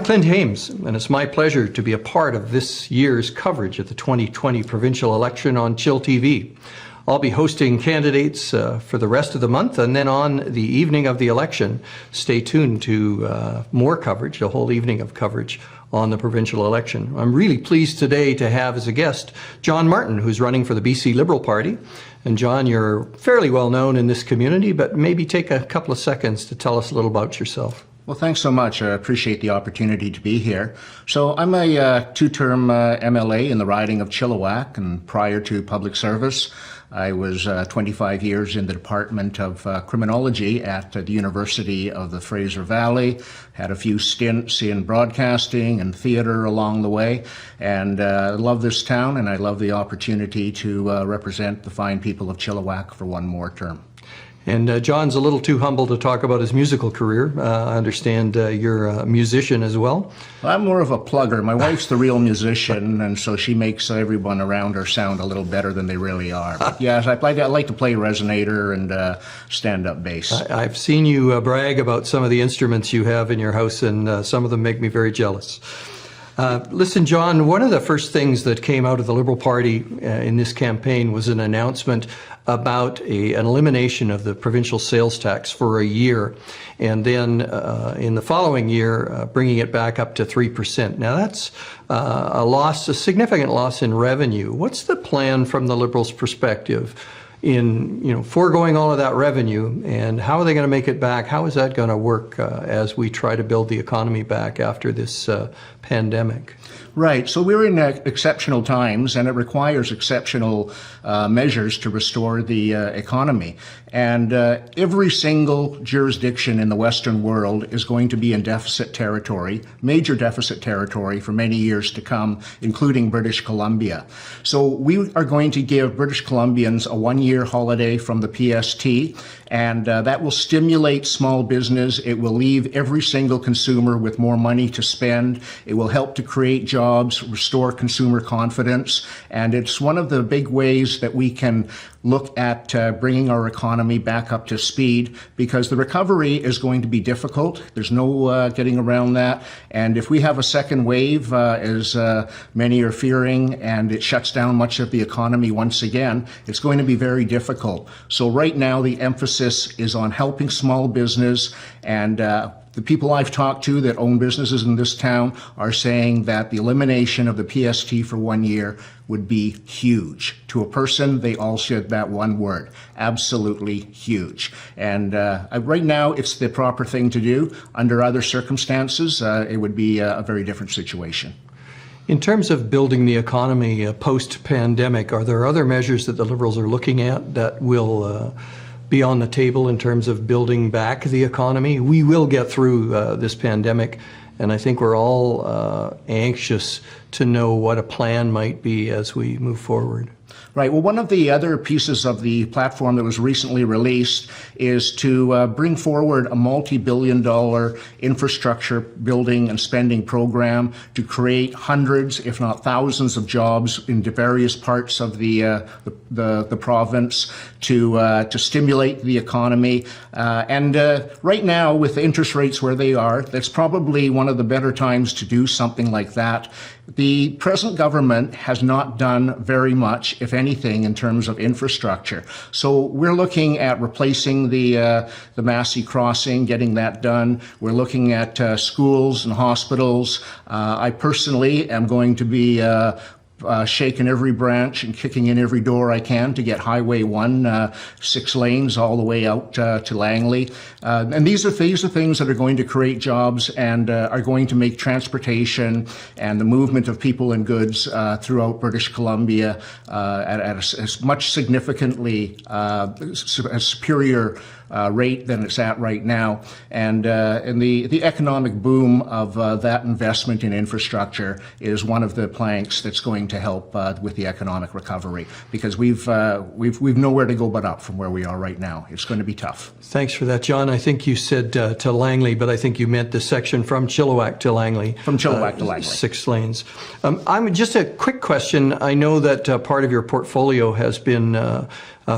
Clint Hames, and it's my pleasure to be a part of this year's coverage of the 2020 provincial election on chillTV. I'll be hosting candidates for the rest of the month, and then on the evening of the election, stay tuned to more coverage, a whole evening of coverage on the provincial election. I'm really pleased today to have as a guest John Martin, who's running for the BC Liberal Party. And John, you're fairly well known in this community, but maybe take a couple of seconds to tell us a little about yourself. Well, thanks so much. I appreciate the opportunity to be here. So I'm a two-term MLA in the riding of Chilliwack, and prior to public service, I was 25 years in the Department of Criminology at the University of the Fraser Valley, had a few stints in broadcasting and theater along the way, and I love this town, and I love the opportunity to represent the fine people of Chilliwack for one more term. And John's a little too humble to talk about his musical career. I understand you're a musician as well. I'm more of a plugger. My wife's the real musician, and so she makes everyone around her sound a little better than they really are. But yes, I like to play resonator and stand-up bass. I've seen you brag about some of the instruments you have in your house, and some of them make me very jealous. Listen, John, one of the first things that came out of the Liberal Party in this campaign was an announcement about an elimination of the provincial sales tax for a year, and then in the following year bringing it back up to 3%. Now that's a significant loss in revenue. What's the plan from the Liberals' perspective in foregoing all of that revenue, and how are they going to make it back? How is that going to work as we try to build the economy back after this pandemic? Right. So we're in exceptional times, and it requires exceptional measures to restore the economy. And every single jurisdiction in the Western world is going to be in deficit territory, major deficit territory for many years to come, including British Columbia. So we are going to give British Columbians a one-year holiday from the PST, and that will stimulate small business. It will leave every single consumer with more money to spend. It will help to create jobs, restore consumer confidence, and it's one of the big ways that we can look at bringing our economy back up to speed, because the recovery is going to be difficult. There's no getting around that. And if we have a second wave, as many are fearing, and it shuts down much of the economy once again, it's going to be very difficult. So right now, the emphasis is on helping small business, and the people I've talked to that own businesses in this town are saying that the elimination of the PST for 1 year would be huge. To a person, they all said that one word, absolutely huge. And right now, it's the proper thing to do. Under other circumstances, it would be a very different situation. In terms of building the economy post-pandemic, are there other measures that the Liberals are looking at that will be on the table in terms of building back the economy? We will get through this pandemic, and I think we're all anxious to know what a plan might be as we move forward. Right. Well, one of the other pieces of the platform that was recently released is to bring forward a multi-billion-dollar infrastructure building and spending program to create hundreds, if not thousands, of jobs in various parts of the province to stimulate the economy. And right now, with interest rates where they are, that's probably one of the better times to do something like that. The present government has not done very much, if anything, in terms of infrastructure. So we're looking at replacing the Massey Crossing, getting that done. We're looking at schools and hospitals. I personally am going to be shaking every branch and kicking in every door I can to get Highway 1, 6 lanes all the way out to Langley. And these are things that are going to create jobs and are going to make transportation and the movement of people and goods throughout British Columbia at a much significantly a superior rate than it's at right now. And the economic boom of that investment in infrastructure is one of the planks that's going to help with the economic recovery, because we've nowhere to go but up from where we are right now. It's going to be tough. Thanks for that, John. I think you said to Langley, but I think you meant the section from Chilliwack to Langley. From Chilliwack to Langley. 6 lanes. I'm just a quick question. I know that part of your portfolio has been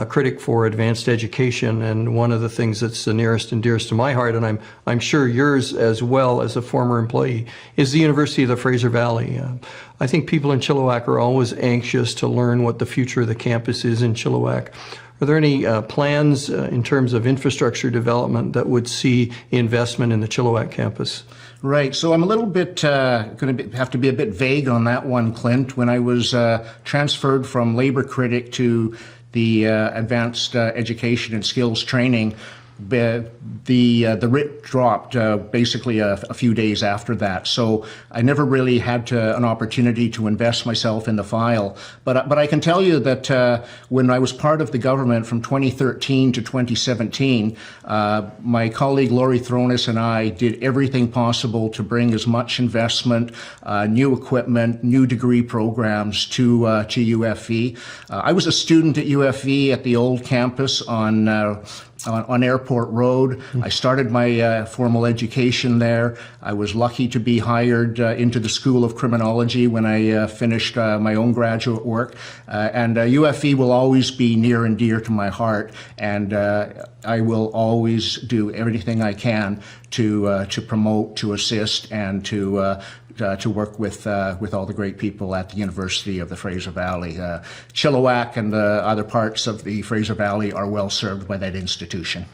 critic for advanced education, and one of the things that's the nearest and dearest to my heart, and I'm sure yours as well as a former employee, is the University of the Fraser Valley. I think people in Chilliwack are always anxious to learn what the future of the campus is in Chilliwack. Are there any plans in terms of infrastructure development that would see investment in the Chilliwack campus? Right. So I'm a little bit going to have to be a bit vague on that one, Clint. When I was transferred from labor critic to the advanced education and skills training, the writ dropped basically a few days after that. So I never really had an opportunity to invest myself in the file. But I can tell you that when I was part of the government from 2013 to 2017, my colleague Laurie Thronis and I did everything possible to bring as much investment, new equipment, new degree programs to UFV. I was a student at UFV at the old campus on Airport Road. I started my formal education there. I was lucky to be hired into the School of Criminology when I finished my own graduate work. And UFE will always be near and dear to my heart, and I will always do everything I can to promote, to assist, and to work with all the great people at the University of the Fraser Valley. Chilliwack and the other parts of the Fraser Valley are well served by that institution.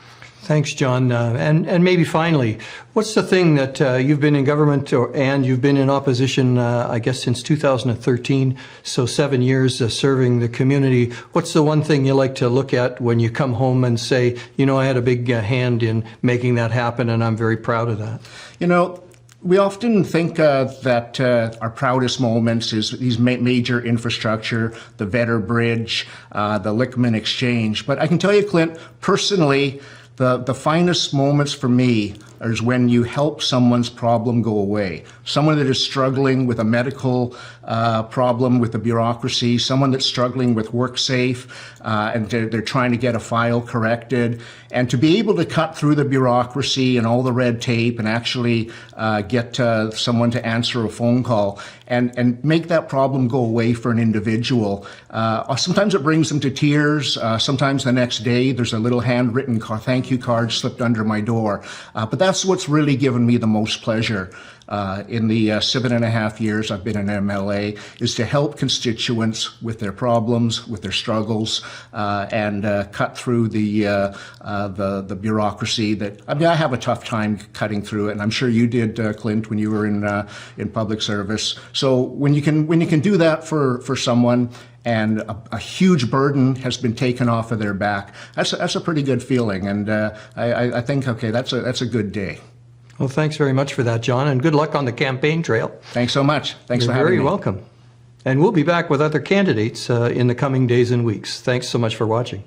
Thanks, John. And maybe finally, what's the thing that you've been in government and you've been in opposition, I guess, since 2013, so 7 years serving the community. What's the one thing you like to look at when you come home and say, you know, I had a big hand in making that happen and I'm very proud of that? You know, we often think that our proudest moments is these major infrastructure, the Vetter Bridge, the Lickman Exchange. But I can tell you, Clint, personally, the finest moments for me is when you help someone's problem go away. Someone that is struggling with a medical problem with the bureaucracy, someone that's struggling with WorkSafe, and they're trying to get a file corrected. And to be able to cut through the bureaucracy and all the red tape and actually get someone to answer a phone call and make that problem go away for an individual. Sometimes it brings them to tears. Sometimes the next day there's a little handwritten thank you card slipped under my door. But that's what's really given me the most pleasure in the 7.5 years I've been an MLA, is to help constituents with their problems, with their struggles, and cut through the bureaucracy that, I mean, I have a tough time cutting through it, and I'm sure you did, Clint, when you were in public service. So when you can do that for someone, and a huge burden has been taken off of their back, that's a pretty good feeling, and I think, okay, that's a good day. Well, thanks very much for that, John, and good luck on the campaign trail. Thanks so much. Thanks for having me. You're very welcome. And we'll be back with other candidates in the coming days and weeks. Thanks so much for watching.